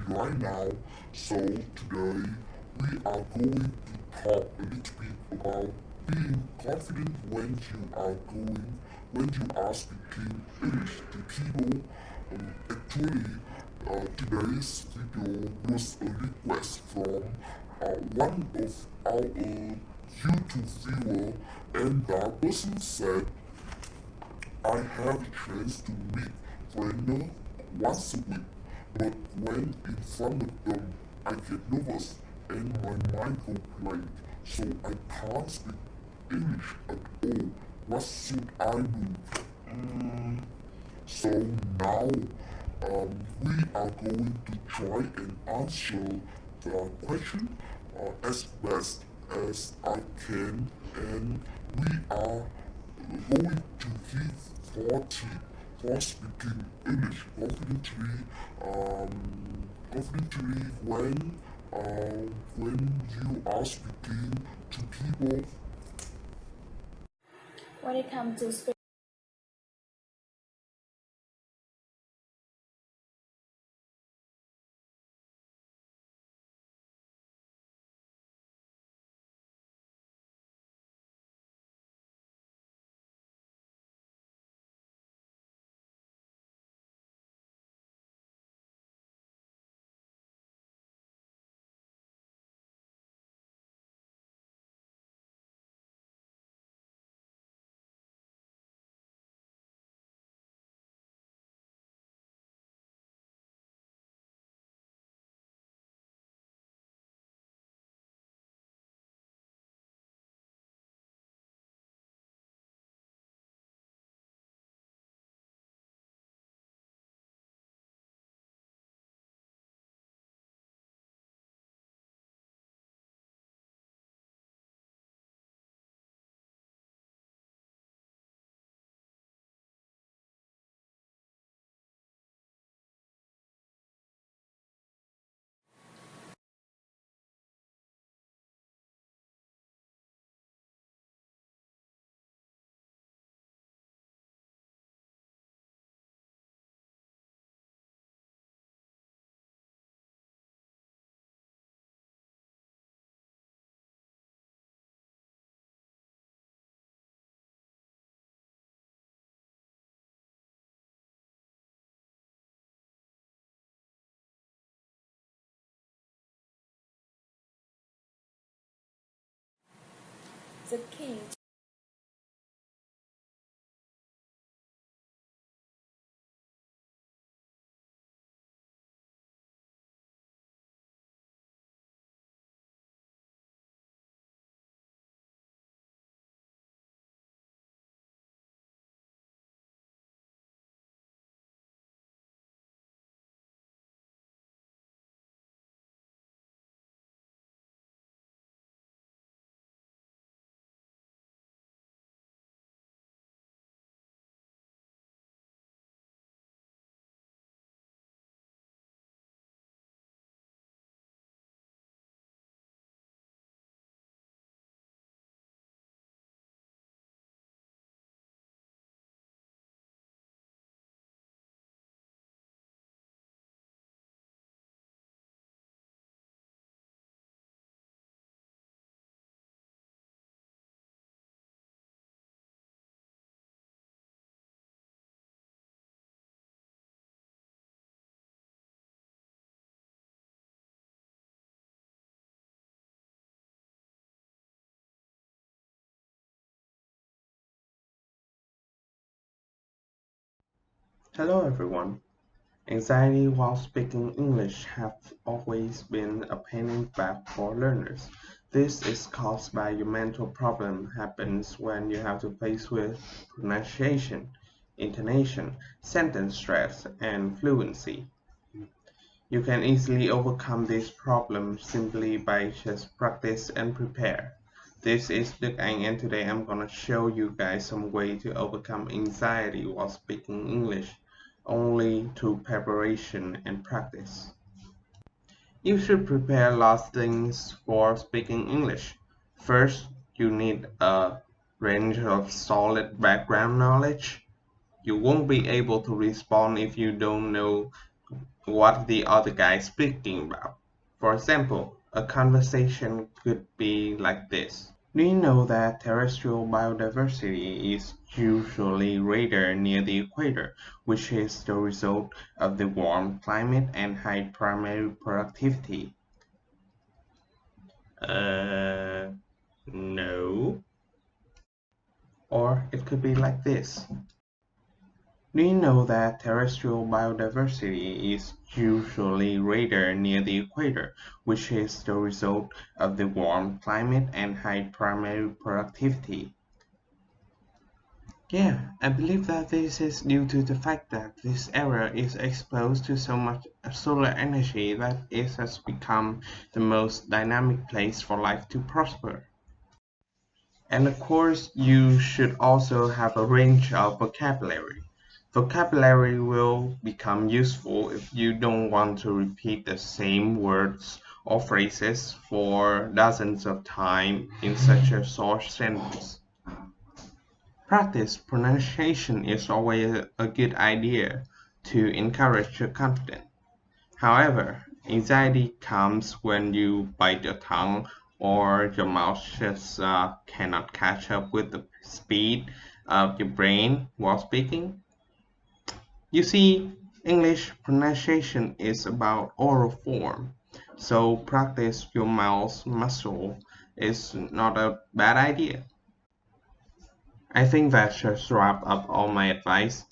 right now. So today we are going to talk a little bit about being confident when you are speaking English to people. Actually, today's video was a request from one of our YouTube viewer, and that person said I have a chance to meet friends once a week, but when in front of them, I get nervous and my mind goes blank, so I can't speak English at all. What should I do? So now we are going to try and answer the question as best as I can, and we are going to give 40 for speaking English confidently when you are speaking to people. When it comes to speaking, the key Hello everyone. Anxiety while speaking English has always been a pain in the back for learners. This is caused by your mental problem happens when you have to face with pronunciation, intonation, sentence stress, and fluency. You can easily overcome this problem simply by just practice and prepare. This is Duc Anh, and today I'm gonna show you guys some way to overcome anxiety while speaking English only through preparation and practice. You should prepare lots of things for speaking English. First, you need a range of solid background knowledge. You won't be able to respond if you don't know what the other guy is speaking about. For example, a conversation could be like this. Do you know that terrestrial biodiversity is usually rather near the equator, which is the result of the warm climate and high primary productivity? No. Or it could be like this. Do you know that terrestrial biodiversity is usually rather near the equator, which is the result of the warm climate and high primary productivity? Yeah, I believe that this is due to the fact that this area is exposed to so much solar energy that it has become the most dynamic place for life to prosper. And of course, you should also have a range of vocabulary. Vocabulary will become useful if you don't want to repeat the same words or phrases for dozens of times in such a short sentence. Practice pronunciation is always a good idea to encourage your confidence. However, anxiety comes when you bite your tongue or your mouth just cannot catch up with the speed of your brain while speaking. You see, English pronunciation is about oral form, so practice your mouth muscle is not a bad idea. I think that just wrap up all my advice.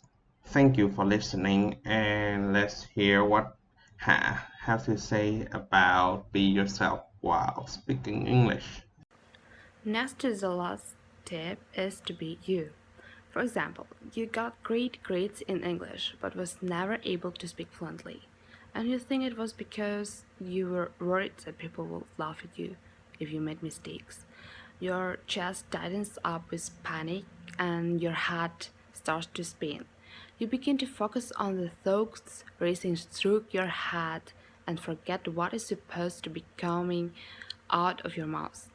Thank you for listening, and let's hear what have to say about be yourself while speaking English. Next to the last tip is to be you. For example, you got great grades in English but was never able to speak fluently, and you think it was because you were worried that people would laugh at you if you made mistakes. Your chest tightens up with panic and your heart starts to spin. You begin to focus on the thoughts racing through your head and forget what is supposed to be coming out of your mouth.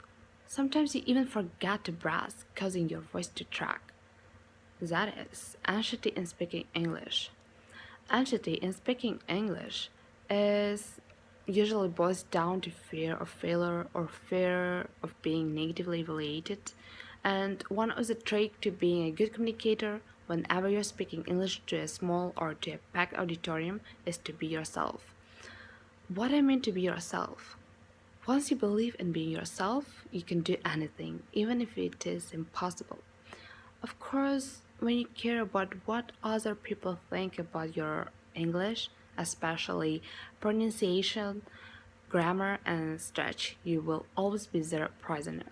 Sometimes you even forget to breathe, causing your voice to crack. That is anxiety in speaking English. Anxiety in speaking English is usually boils down to fear of failure or fear of being negatively evaluated. And one of the tricks to being a good communicator whenever you're speaking English to a small or to a packed auditorium is to be yourself. What I mean to be yourself? Once you believe in being yourself, you can do anything, even if it is impossible. Of course, when you care about what other people think about your English, especially pronunciation, grammar, and stretch, you will always be their prisoner.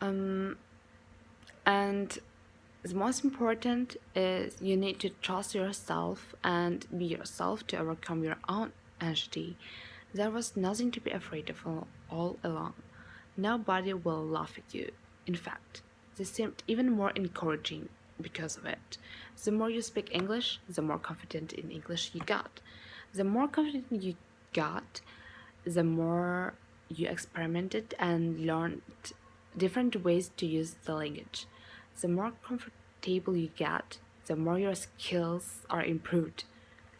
And the most important is you need to trust yourself and be yourself to overcome your own anxiety. There was nothing to be afraid of all along. Nobody will laugh at you. In fact, they seemed even more encouraging because of it. The more you speak English, the more confident in English you got. The more confident you got, the more you experimented and learned different ways to use the language. The more comfortable you get, the more your skills are improved.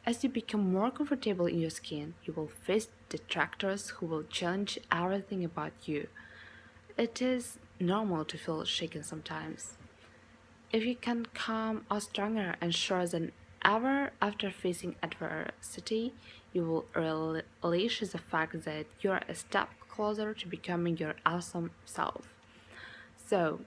As you become more comfortable in your skin, you will face detractors who will challenge everything about you. It is normal to feel shaken sometimes. If you can come out stronger and sure than ever after facing adversity, you will relish the fact that you are a step closer to becoming your awesome self. So,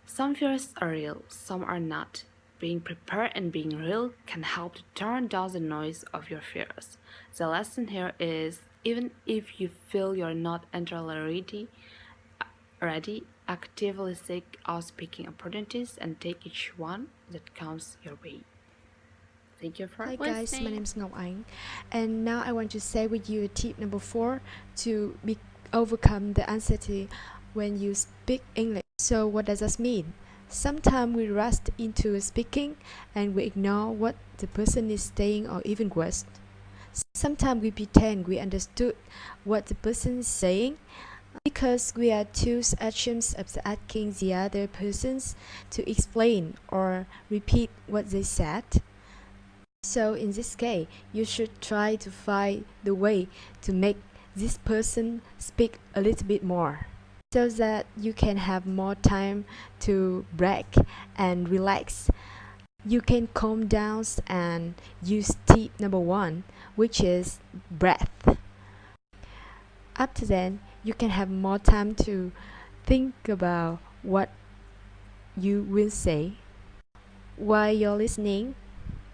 some fears are real, some are not. Being prepared and being real can help to turn down the noise of your fears. The lesson here is even if you feel you're not entirely ready, actively seek out speaking opportunities and take each one that comes your way. Thank you for Hi listening. guys, my name is Ngoc Anh, and now I want to share with you tip number 4 to overcome the anxiety when you speak English. So what does that mean? Sometimes we rush into speaking and we ignore what the person is saying, or even worse, sometimes we pretend we understood what the person is saying because we are too anxious of asking the other persons to explain or repeat what they said. So in this case, you should try to find the way to make this person speak a little bit more, so that you can have more time to break and relax. You can calm down and use tip number 1, which is breath. After that, you can have more time to think about what you will say while you're listening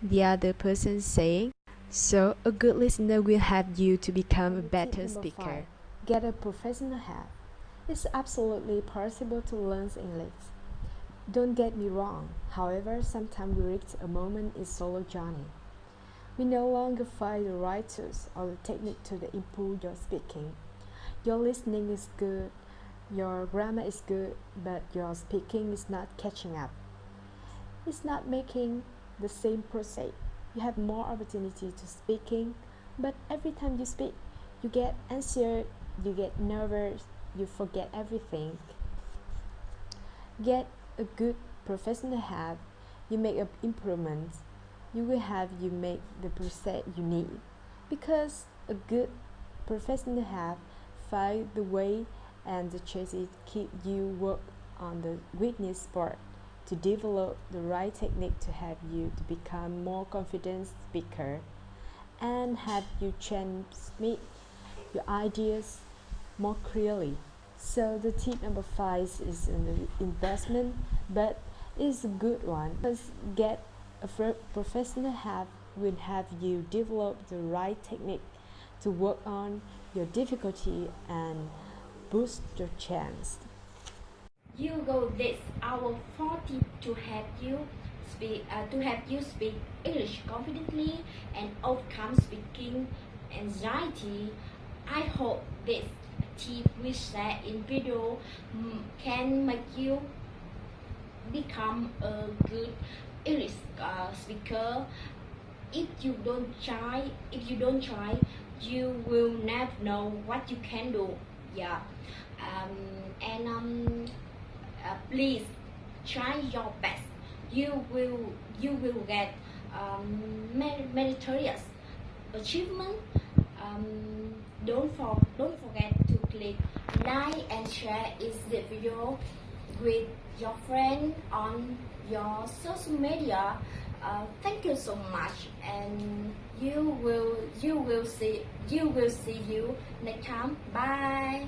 the other person saying. So a good listener will help you to become a better speaker. Get a professional help. It's absolutely possible to learn English. Don't get me wrong, however, sometimes we reach a moment in solo journey. We no longer find the right tools or the technique to improve your speaking. Your listening is good, your grammar is good, but your speaking is not catching up. It's not making the same process. You have more opportunity to speaking, but every time you speak, you get anxious, you get nervous, you forget everything. Get a good professional help, you make an improvement. You will have you make the process you need, because a good professional help find the way and the choices keep you work on the weakness spot to develop the right technique to help you to become more confident speaker and have you transmit your ideas more clearly. So the tip number 5 is an investment, but it's a good one. Because get a professional help will have you develop the right technique to work on your difficulty and boost your chance. You go this our 40 to help you speak English confidently and overcome speaking anxiety. I hope this tip we share in video can make you become a good English speaker. If you don't try, you will never know what you can do. Yeah, please try your best. You will get meritorious achievement. Don't forget to click like and share this video with your friend on your social media. Thank you so much, and you will see you next time. Bye.